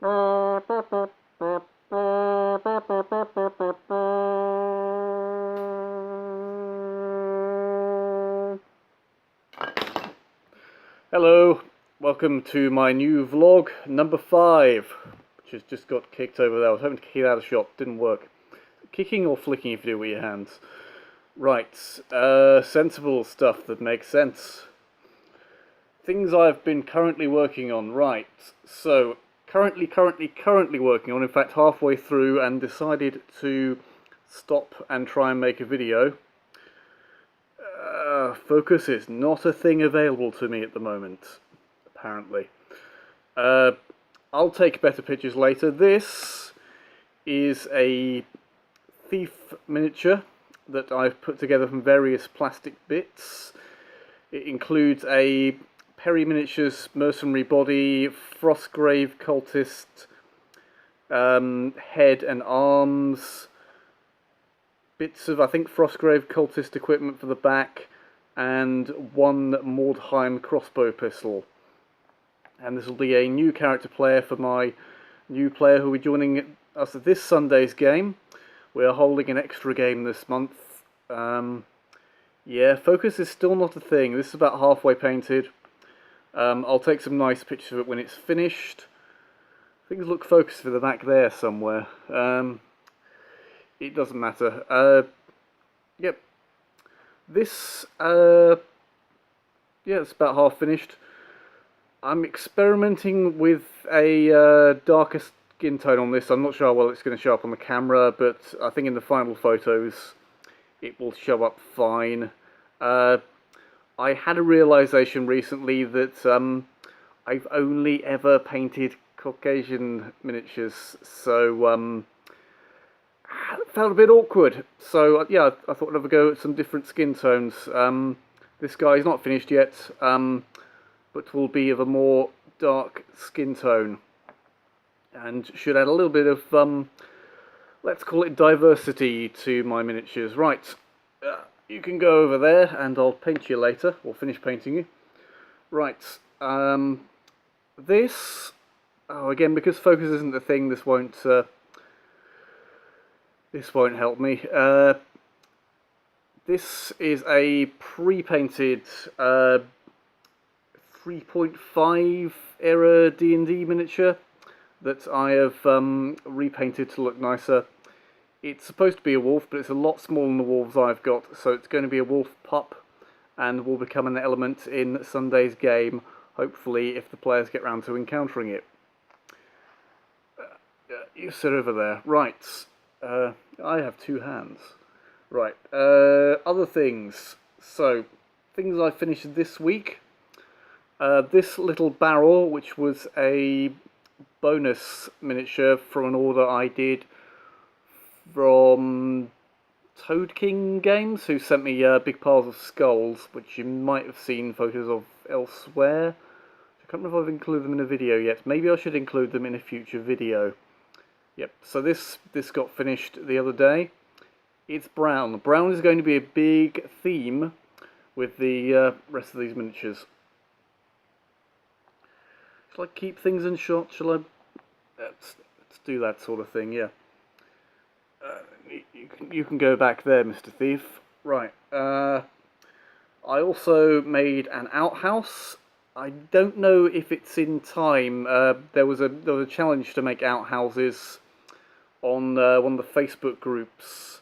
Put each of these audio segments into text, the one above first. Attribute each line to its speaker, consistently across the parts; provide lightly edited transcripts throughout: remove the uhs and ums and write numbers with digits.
Speaker 1: Hello, welcome to my new vlog, number 5, which has just got kicked over there. I was hoping to kick it out of the shop, didn't work. Kicking or flicking if you do it with your hands. Right, sensible stuff that makes sense. Things I've been currently working on, right, so currently working on, in fact halfway through, and decided to stop and try and make a video. Focus is not a thing available to me at the moment, apparently. I'll take better pictures later. This is a thief miniature that I've put together from various plastic bits. It includes a Perry Miniatures mercenary body, Frostgrave cultist head and arms, bits of, I think, Frostgrave cultist equipment for the back, and one Mordheim crossbow pistol. And this will be a new character player for my new player who will be joining us at this Sunday's game. We are holding an extra game this month. Yeah, focus is still not a thing. This is about halfway painted. I'll take some nice pictures of it when it's finished. Things look focused for the back there somewhere. It doesn't matter. Yep. This, yeah, it's about half finished. I'm experimenting with a darker skin tone on this. I'm not sure how well it's going to show up on the camera, but I think in the final photos it will show up fine. I had a realization recently that I've only ever painted Caucasian miniatures, so it felt a bit awkward. So yeah, I thought I'd have a go at some different skin tones. This guy's not finished yet, but will be of a more dark skin tone, and should add a little bit of, let's call it diversity to my miniatures. Right, you can go over there and I'll paint you later, or finish painting you. Right, this, oh, again, because focus isn't the thing, this won't help me. This is a pre-painted 3.5 era D&D miniature that I have repainted to look nicer. It's supposed to be a wolf, but it's a lot smaller than the wolves I've got, so it's going to be a wolf pup, and will become an element in Sunday's game, hopefully, if the players get round to encountering it. You sit over there. Right. I have two hands. Right. Other things. So, things I finished this week. This little barrel, which was a bonus miniature from an order I did from Toad King Games, who sent me big piles of skulls, which you might have seen photos of elsewhere. I can't remember if I've included them in a video yet. Maybe I should include them in a future video. Yep, so this got finished the other day. It's brown. Brown is going to be a big theme with the rest of these miniatures. Shall I keep things in shot? Shall I? Let's do that sort of thing, yeah. You can go back there, Mr. Thief. Right. I also made an outhouse. I don't know if it's in time. There was a challenge to make outhouses on one of the Facebook groups.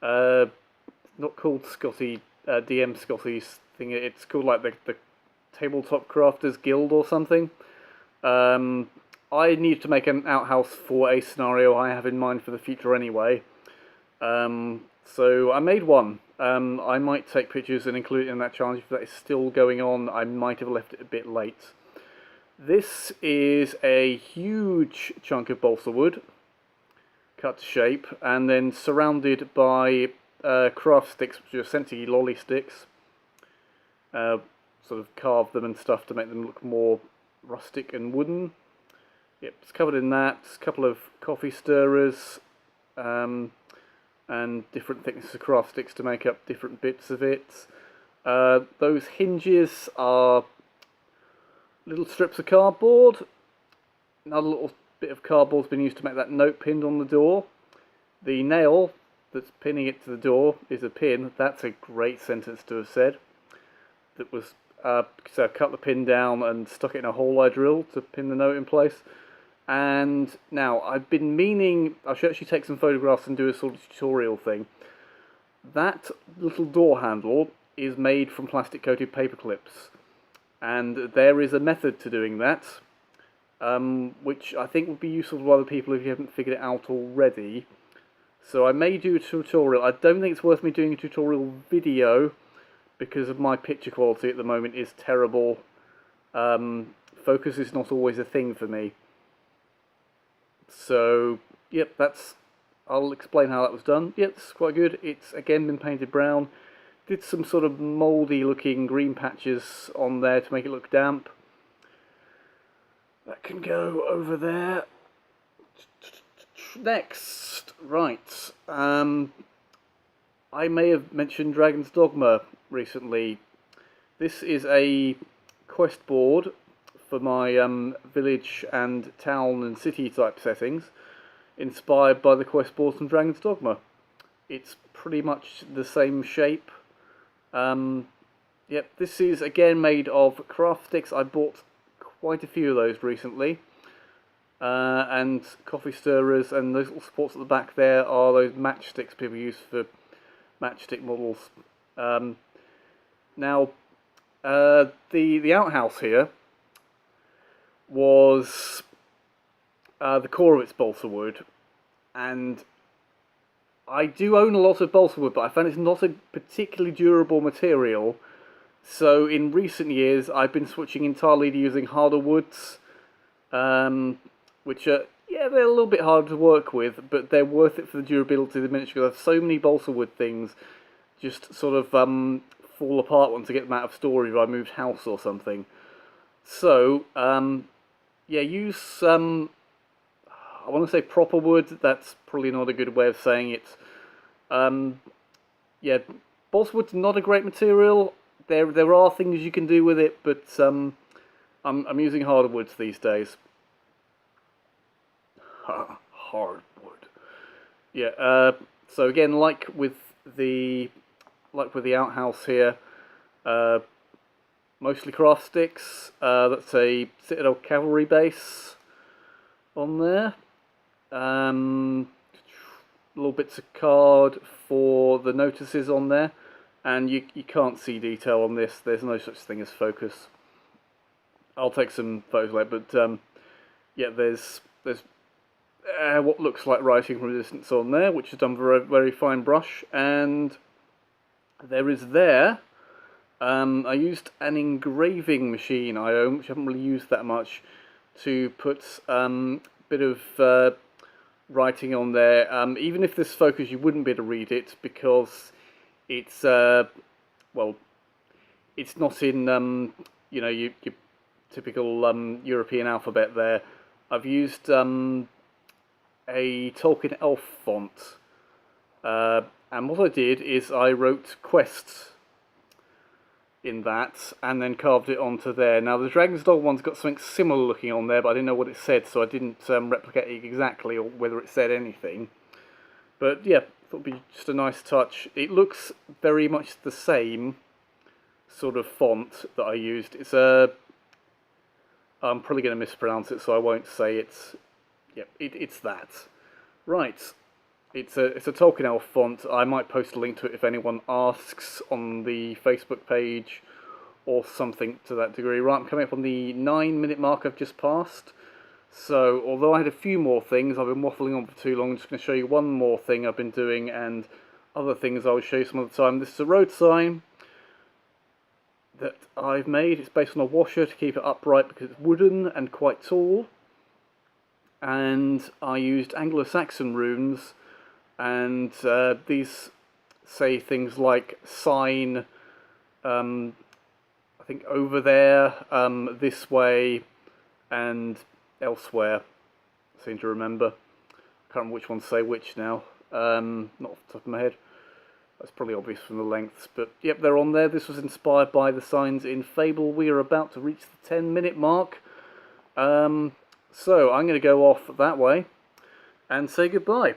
Speaker 1: Not called Scotty DM Scotty's thing. It's called like the Tabletop Crafters Guild or something. I need to make an outhouse for a scenario I have in mind for the future anyway. So I made one. I might take pictures and include it in that challenge if that is still going on. I might have left it a bit late. This is a huge chunk of balsa wood, cut to shape, and then surrounded by craft sticks, which are essentially lolly sticks. Sort of carved them and stuff to make them look more rustic and wooden. Yep, it's covered in that. A couple of coffee stirrers, and different thicknesses of craft sticks to make up different bits of it. Those hinges are little strips of cardboard. Another little bit of cardboard's been used to make that note pinned on the door. The nail that's pinning it to the door is a pin. That's a great sentence to have said. That was so I cut the pin down and stuck it in a hole I drilled to pin the note in place. And now I've been meaning I should actually take some photographs and do a sort of tutorial thing. That little door handle is made from plastic coated paper clips, and there is a method to doing that, which I think would be useful to other people if you haven't figured it out already. So I may do a tutorial. I don't think it's worth me doing a tutorial video because of my picture quality at the moment is terrible. Focus is not always a thing for me. So, yep, I'll explain how that was done. Yep, it's quite good. It's again been painted brown. Did some sort of mouldy looking green patches on there to make it look damp. That can go over there. Next, right. I may have mentioned Dragon's Dogma recently. This is a quest board for my village and town and city type settings, inspired by the quest boards from Dragon's Dogma. It's pretty much the same shape. Yep, this is again made of craft sticks. I bought quite a few of those recently. And coffee stirrers, and those little supports at the back there are those matchsticks people use for matchstick models. Now, the outhouse here was the core of its balsa wood, and I do own a lot of balsa wood, but I found it's not a particularly durable material. So in recent years, I've been switching entirely to using harder woods, which are, yeah, they're a little bit harder to work with, but they're worth it for the durability of the miniature. Because so many balsa wood things just sort of fall apart once I get them out of storage if I moved house or something. So, yeah, use I want to say proper wood. That's probably not a good way of saying it. Yeah, balsa wood's not a great material. There are things you can do with it, but I'm using harder woods these days. Hardwood. Yeah. So again, like with the outhouse here, mostly craft sticks. That's a Citadel cavalry base on there. Little bits of card for the notices on there, and you can't see detail on this. There's no such thing as focus. I'll take some photos later, but yeah, there's what looks like writing from a distance on there, which is done with a very fine brush, and there is there. I used an engraving machine I own, which I haven't really used that much, to put a bit of writing on there. Even if this focus, you wouldn't be able to read it because it's well, it's not in you know, your typical European alphabet there. I've used a Tolkien elf font, and what I did is I wrote quests in that and then carved it onto there. Now the Dragon's Dog one's got something similar looking on there, but I didn't know what it said, so I didn't replicate it exactly or whether it said anything. But yeah, thought it'd be just a nice touch. It looks very much the same sort of font that I used. It's a I'm probably going to mispronounce it, so I won't say it's. Yep, it's that. Right. It's a Tolkien Elf font. I might post a link to it if anyone asks on the Facebook page or something to that degree. Right, I'm coming up on the 9-minute mark I've just passed. So, although I had a few more things, I've been waffling on for too long. I'm just going to show you one more thing I've been doing, and other things I will show you some other time. This is a road sign that I've made. It's based on a washer to keep it upright because it's wooden and quite tall. And I used Anglo-Saxon runes, and these say things like sign, I think over there, this way, and elsewhere. I seem to remember. I can't remember which ones say which now. Not off the top of my head. That's probably obvious from the lengths, but yep, they're on there. This was inspired by the signs in Fable. We are about to reach the 10-minute mark. So I'm going to go off that way and say goodbye.